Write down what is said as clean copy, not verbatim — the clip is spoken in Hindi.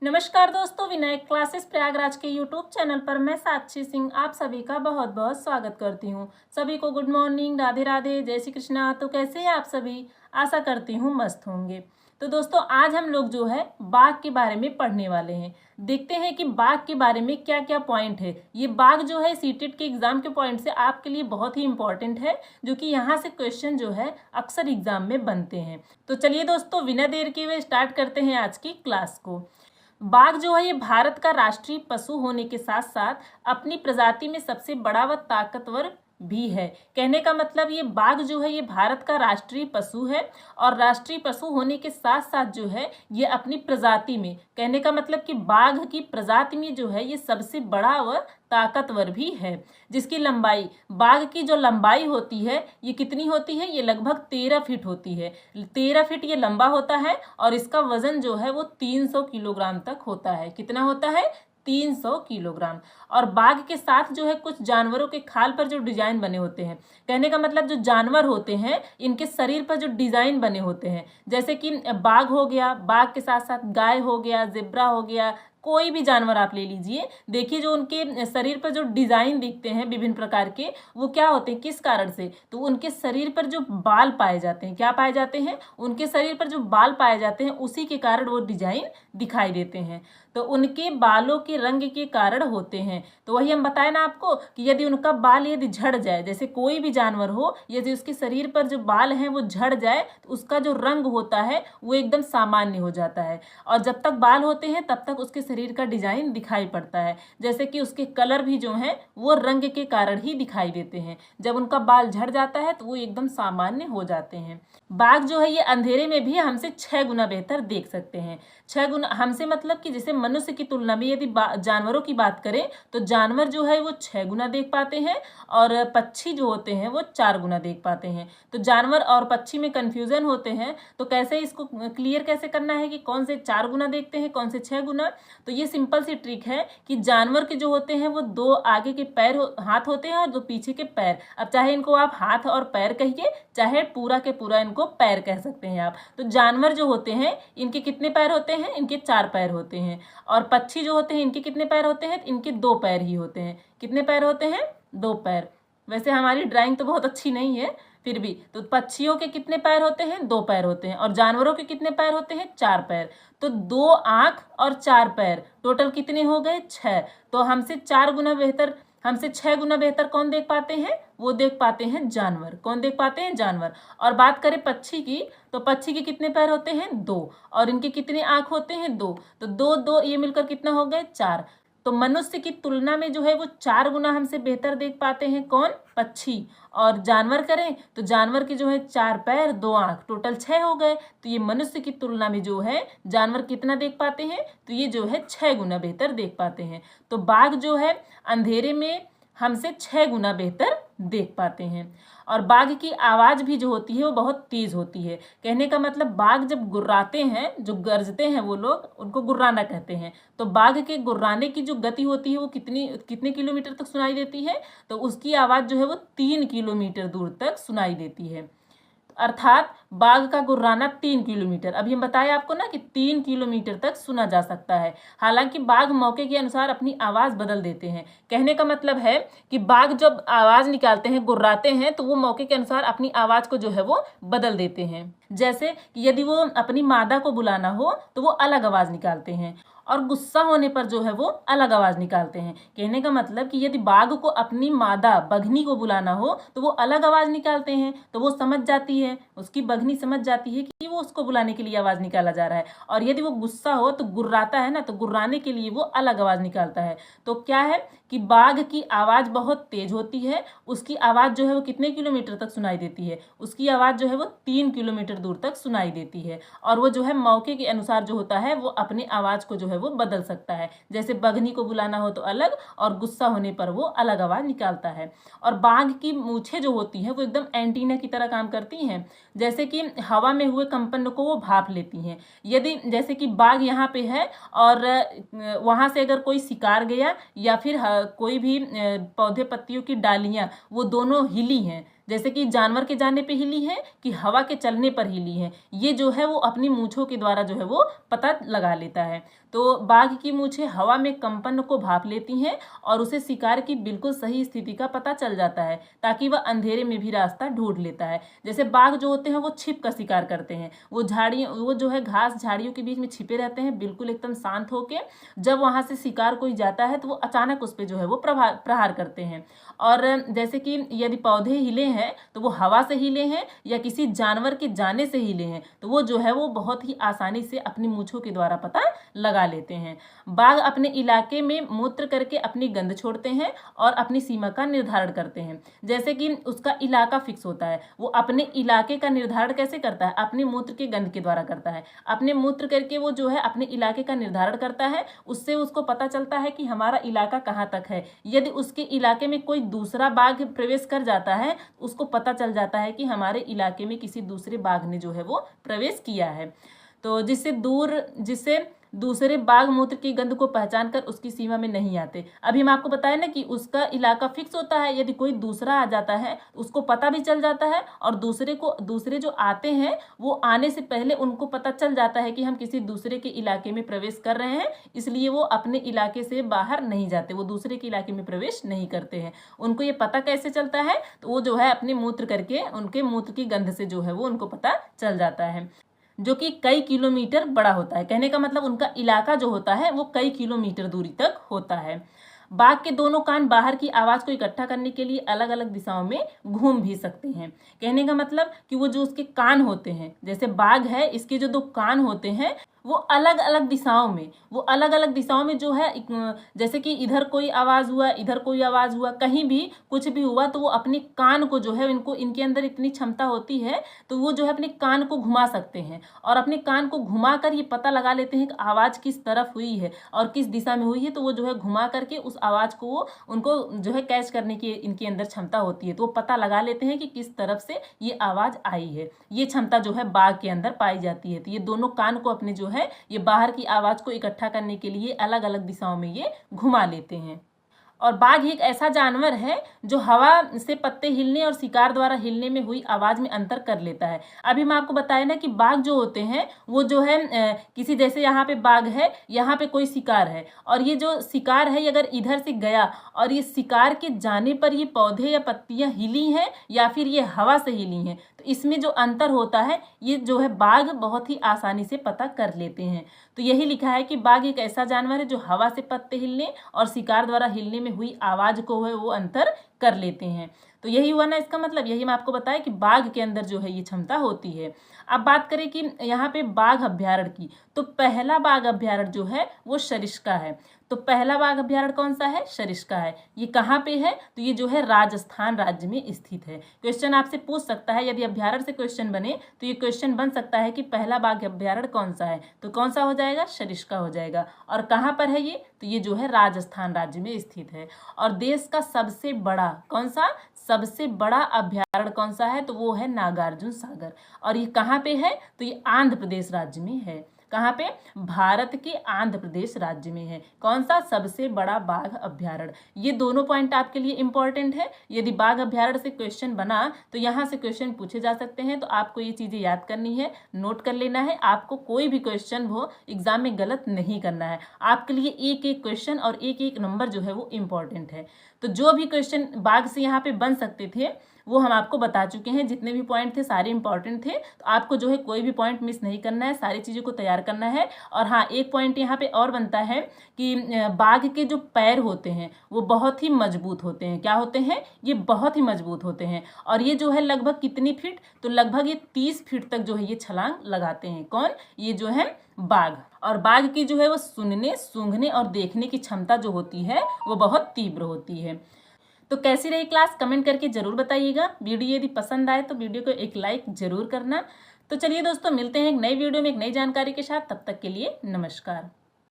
नमस्कार दोस्तों, विनायक क्लासेस प्रयागराज के यूट्यूब चैनल पर मैं साक्षी सिंह आप सभी का बहुत बहुत स्वागत करती हूँ। सभी को गुड मॉर्निंग, राधे राधे, जय श्री कृष्णा। तो कैसे हैं आप सभी? आशा करती हूँ मस्त होंगे। तो दोस्तों, आज हम लोग जो है बाघ के बारे में पढ़ने वाले हैं। देखते हैं कि बाघ के बारे में क्या क्या पॉइंट है। ये बाघ जो है सीटेट के एग्जाम के पॉइंट से आपके लिए बहुत ही इंपॉर्टेंट है, जो कि यहाँ से क्वेश्चन जो है अक्सर एग्जाम में बनते हैं। तो चलिए दोस्तों, बिना देर किए हुए स्टार्ट करते हैं आज की क्लास को। बाघ जो है ये भारत का राष्ट्रीय पशु होने के साथ साथ अपनी प्रजाति में सबसे बड़ा व ताकतवर भी है। कहने का मतलब ये बाघ जो है ये भारत का राष्ट्रीय पशु है, और राष्ट्रीय पशु होने के साथ साथ जो है ये अपनी प्रजाति में, कहने का मतलब कि बाघ की प्रजाति में जो है ये सबसे बड़ा व ताकतवर भी है। जिसकी लंबाई, बाघ की जो लंबाई होती है ये कितनी होती है? ये लगभग 13 फीट होती है। 13 फीट ये लंबा होता है, और इसका वजन जो है वो 300 किलोग्राम तक होता है। कितना होता है? 300 किलोग्राम। और बाघ के साथ जो है कुछ जानवरों के खाल पर जो डिजाइन बने होते हैं, कहने का मतलब जो जानवर होते हैं इनके शरीर पर जो डिजाइन बने होते हैं, जैसे कि बाघ हो गया, बाघ के साथ साथ गाय हो गया, जेब्रा हो गया, कोई भी जानवर आप ले लीजिए, देखिए जो उनके शरीर पर जो डिजाइन दिखते हैं विभिन्न प्रकार के, वो क्या होते हैं, किस कारण से? तो उनके शरीर पर जो बाल पाए जाते हैं, क्या पाए जाते हैं? उनके शरीर पर जो बाल पाए जाते हैं उसी के कारण वो डिजाइन दिखाई देते हैं। तो उनके बालों के रंग के कारण होते हैं। तो वही हम बताए ना आपको कि यदि उनका बाल यदि झड़ जाए, जैसे कोई भी जानवर हो, यदि उसके शरीर पर जो बाल हैं वो झड़ जाए तो उसका जो रंग होता है वो एकदम सामान्य हो जाता है। और जब तक बाल होते हैं तब तक उसके शरीर का डिजाइन दिखाई पड़ता है, जैसे कि उसके कलर भी जो है वो रंग के कारण ही दिखाई देते हैं। जब उनका बाल झड़ जाता है तो वो एकदम सामान्य हो जाते हैं। बाघ जो है ये अंधेरे में भी हमसे 6 गुना बेहतर देख सकते हैं। 6 गुना हमसे मतलब कि जैसे मनुष्य की तुलना में यदि जानवरों की बात करें तो जानवर जो है वो 6 गुना देख पाते हैं, और पक्षी जो होते हैं वो 4 गुना देख पाते हैं। तो जानवर और पक्षी में कंफ्यूजन होते हैं, तो कैसे इसको क्लियर कैसे करना है कि कौन से 4 गुना देखते हैं, कौन से 6 गुना? तो ये सिंपल सी ट्रिक है कि जानवर के जो होते हैं वो 2 आगे के पैर हाथ होते हैं और 2 पीछे के पैर। अब चाहे इनको आप हाथ और पैर कहिए, चाहे पूरा के पूरा इनको पैर कह सकते हैं आप। तो जानवर जो होते हैं इनके कितने पैर होते हैं? इनके 4 पैर होते हैं। और पक्षी जो होते हैं इनके कितने पैर होते हैं? इनके 2 पैर ही होते हैं। कितने पैर होते हैं? 2 पैर। वैसे हमारी ड्राइंग तो बहुत अच्छी नहीं है, फिर भी तो पक्षियों के कितने पैर होते हैं? 2 पैर होते हैं। और जानवरों के कितने पैर होते हैं? 4 पैर। तो 2 आंख और 4 पैर, टोटल कितने हो गए? 6। तो हमसे 4 गुना बेहतर, हमसे 6 गुना बेहतर कौन देख पाते हैं? वो देख पाते हैं जानवर। कौन देख पाते हैं? जानवर। और बात करें पक्षी की, तो पक्षी के कितने पैर होते हैं? 2। और इनके कितने आंख होते हैं? 2। तो 2 2 ये मिलकर कितना हो गए? 4। तो मनुष्य की तुलना में जो है वो 4 गुना हमसे बेहतर देख पाते हैं। कौन? पक्षी। और जानवर करें तो जानवर के जो है 4 पैर 2 आंख, टोटल 6 हो गए। तो ये मनुष्य की तुलना में जो है जानवर कितना देख पाते हैं? तो ये जो है 6 गुना बेहतर देख पाते हैं। तो बाघ जो है अंधेरे में हमसे 6 गुना बेहतर देख पाते हैं। और बाघ की आवाज भी जो होती है वो बहुत तेज होती है। कहने का मतलब बाघ जब गुर्राते हैं, जो गरजते हैं वो लोग, उनको गुर्राना कहते हैं। तो बाघ के गुर्राने की जो गति होती है वो कितने किलोमीटर तक सुनाई देती है? तो उसकी आवाज जो है वो 3 किलोमीटर दूर तक सुनाई देती है। अर्थात बाघ का गुर्राना 3 किलोमीटर, अभी हम बताए आपको ना कि 3 किलोमीटर तक सुना जा सकता है। हालांकि बाघ मौके के अनुसार अपनी आवाज बदल देते हैं। कहने का मतलब है कि बाघ जब आवाज निकालते हैं, गुर्राते हैं, तो वो मौके के अनुसार अपनी आवाज को जो है वो बदल देते हैं। जैसे कि यदि वो अपनी मादा को बुलाना हो तो वो अलग आवाज निकालते हैं, और गुस्सा होने पर जो है वो अलग आवाज निकालते हैं। कहने का मतलब कि यदि बाघ को अपनी मादा बघनी को बुलाना हो तो वो अलग आवाज निकालते हैं, तो वो समझ जाती है, उसकी बघनी समझ जाती है कि वो उसको बुलाने के लिए आवाज निकाला जा रहा है। और यदि वो गुस्सा हो तो गुर्राता है ना, तो गुर्राने के लिए वो अलग आवाज निकालता है। तो क्या है कि बाघ की आवाज बहुत तेज होती है। उसकी आवाज जो है वो कितने किलोमीटर तक सुनाई देती है? उसकी आवाज जो है वो 3 किलोमीटर दूर तक सुनाई देती है। और वो जो है मौके के अनुसार जो होता है वो अपनी आवाज को जो है वो बदल सकता है। जैसे बघनी को बुलाना हो तो अलग, और गुस्सा होने पर वो अलग आवाज निकालता है। और बाघ की मूछें जो होती हैं वो एकदम एंटीना की तरह काम करती हैं, जैसे कि हवा में हुए कंपन को वो भाप लेती हैं। यदि जैसे कि बाघ यहाँ पे है और वहां से अगर कोई शिकार गया, या फिर कोई भी पौधे पत्तियों की डालियां वो दोनों हिली हैं, जैसे कि जानवर के जाने पे हिली है कि हवा के चलने पर हिली है, ये जो है वो अपनी मूंछों के द्वारा जो है वो पता लगा लेता है। तो बाघ की मूछें हवा में कंपन को भाप लेती हैं और उसे शिकार की बिल्कुल सही स्थिति का पता चल जाता है, ताकि वह अंधेरे में भी रास्ता ढूंढ लेता है। जैसे बाघ जो होते हैं वो छिप का शिकार करते हैं, वो जो है घास झाड़ियों के बीच में छिपे रहते हैं, बिल्कुल एकदम शांत होके। जब वहां से शिकार कोई जाता है तो वो अचानक उस पर जो है वो प्रहार करते हैं। और जैसे कि यदि पौधे हिले हैं तो वो हवा से हिले हैं या किसी जानवर के जाने से हिले हैं, तो वो जो है वो बहुत ही आसानी से अपनी मूंछों के द्वारा पता लगा लेते हैं। बाघ अपने इलाके में मूत्र करके अपनी गंध छोड़ते हैं और अपनी सीमा का निर्धारण करते हैं। जैसे कि उसका इलाका फिक्स होता है, वो अपने इलाके का निर्धारण कैसे करता है? अपने मूत्र के गंध के द्वारा करता है। अपने मूत्र करके वो जो है अपने इलाके का निर्धारण करता है, उससे उसको पता चलता है कि हमारा इलाका कहाँ तक है। यदि उसके इलाके में कोई दूसरा बाघ प्रवेश कर जाता है, उसको पता चल जाता है कि हमारे इलाके में किसी दूसरे बाघ ने जो है वो प्रवेश किया है। तो जिससे दूसरे बाघ मूत्र की गंध को पहचान कर उसकी सीमा में नहीं आते। अभी हम आपको बताया ना कि उसका इलाका फिक्स होता है, यदि कोई दूसरा आ जाता है उसको पता भी चल जाता है, और दूसरे जो आते हैं वो आने से पहले उनको पता चल जाता है कि हम किसी दूसरे के इलाके में प्रवेश कर रहे हैं, इसलिए वो अपने इलाके से बाहर नहीं जाते, वो दूसरे के इलाके में प्रवेश नहीं करते हैं। उनको ये पता कैसे चलता है? तो वो जो है अपने मूत्र करके उनके मूत्र की गंध से जो है वो उनको पता चल जाता है, जो कि कई किलोमीटर बड़ा होता है। कहने का मतलब उनका इलाका जो होता है वो कई किलोमीटर दूरी तक होता है। बाघ के दोनों कान बाहर की आवाज को इकट्ठा करने के लिए अलग अलग दिशाओं में घूम भी सकते हैं। कहने का मतलब कि वो जो उसके कान होते हैं, जैसे बाघ है इसके जो दो कान होते हैं वो अलग अलग दिशाओं में जो है, जैसे कि इधर कोई आवाज हुआ, इधर कोई आवाज हुआ, कहीं भी कुछ भी हुआ, तो वो अपने कान को जो है इनके अंदर इतनी क्षमता होती है, तो वो जो है अपने कान को घुमा सकते हैं और अपने कान को घुमा कर ये पता लगा लेते हैं कि आवाज किस तरफ हुई है और किस दिशा में हुई है। तो वो जो है घुमा करके उस आवाज को उनको जो है कैच करने की इनके अंदर क्षमता होती है, तो वो पता लगा लेते हैं कि किस तरफ से ये आवाज आई है। ये क्षमता जो है बाघ के अंदर पाई जाती है। तो ये दोनों कान को अपने जो है ये बाहर की आवाज को इकट्ठा करने के लिए अलग अलग दिशाओं में ये घुमा लेते हैं। और बाघ एक ऐसा जानवर है जो हवा से पत्ते हिलने और शिकार द्वारा हिलने में हुई आवाज में अंतर कर लेता है। अभी मैं आपको बताया ना कि बाघ जो होते हैं वो जो है किसी, जैसे यहाँ पे बाघ है, यहाँ पे कोई शिकार है, और ये जो शिकार है अगर इधर से गया और ये शिकार के जाने पर ये पौधे या पत्तियां हिली हैं या फिर ये हवा से हिली हैं, तो इसमें जो अंतर होता है ये जो है बाघ बहुत ही आसानी से पता कर लेते हैं। तो यही लिखा है कि बाघ एक ऐसा जानवर है जो हवा से पत्ते हिलने और शिकार द्वारा हिलने में हुई आवाज को है वो अंतर कर लेते हैं। तो यही हुआ ना इसका मतलब, यही मैं आपको बताया कि बाघ के अंदर जो है ये क्षमता होती है। अब बात करें कि यहाँ पे बाघ अभ्यारण्य की, तो पहला बाघ अभ्यारण्य जो है वो सरिस्का है। तो पहला बाघ अभ्यारण्य कौन सा है? सरिस्का है। ये कहाँ पे है? तो ये जो है राजस्थान राज्य में स्थित है। क्वेश्चन आपसे पूछ सकता है, यदि अभ्यारण्य से क्वेश्चन बने तो ये क्वेश्चन बन सकता है कि पहला बाघ अभ्यारण्य कौन सा है, तो कौन सा हो जाएगा? सरिस्का हो जाएगा। और कहाँ पर है ये? तो ये जो है राजस्थान राज्य में स्थित है। और देश का सबसे बड़ा कौन सा, सबसे बड़ा अभ्यारण्य कौन सा है? तो वो है नागार्जुन सागर। और ये कहाँ पे है? तो ये आंध्र प्रदेश राज्य में है। कहाँ पे? भारत के आंध्र प्रदेश राज्य में है। कौन सा? सबसे बड़ा बाघ अभ्यारण्य। ये दोनों पॉइंट आपके लिए इंपॉर्टेंट है। यदि बाघ अभ्यारण्य से क्वेश्चन बना तो यहाँ से क्वेश्चन पूछे जा सकते हैं, तो आपको ये चीजें याद करनी है, नोट कर लेना है। आपको कोई भी क्वेश्चन हो एग्जाम में गलत नहीं करना है। आपके लिए एक एक क्वेश्चन और एक एक नंबर जो है वो इंपॉर्टेंट है। तो जो भी क्वेश्चन बाघ से यहाँ पे बन सकते थे वो हम आपको बता चुके हैं। जितने भी पॉइंट थे सारे इंपॉर्टेंट थे, तो आपको जो है कोई भी पॉइंट मिस नहीं करना है, सारी चीज़ों को तैयार करना है। और हाँ, एक पॉइंट यहाँ पे और बनता है कि बाघ के जो पैर होते हैं वो बहुत ही मजबूत होते हैं। क्या होते हैं? ये बहुत ही मजबूत होते हैं। और ये जो है लगभग कितनी फीट? तो लगभग ये 30 फीट तक जो है ये छलांग लगाते हैं। कौन? ये जो है बाघ। और बाघ की जो है वो सुनने, सूंघने और देखने की क्षमता जो होती है वो बहुत तीव्र होती है। तो कैसी रही क्लास? कमेंट करके जरूर बताइएगा। वीडियो यदि पसंद आए तो वीडियो को एक लाइक जरूर करना। तो चलिए दोस्तों, मिलते हैं एक नई वीडियो में एक नई जानकारी के साथ। तब तक के लिए नमस्कार।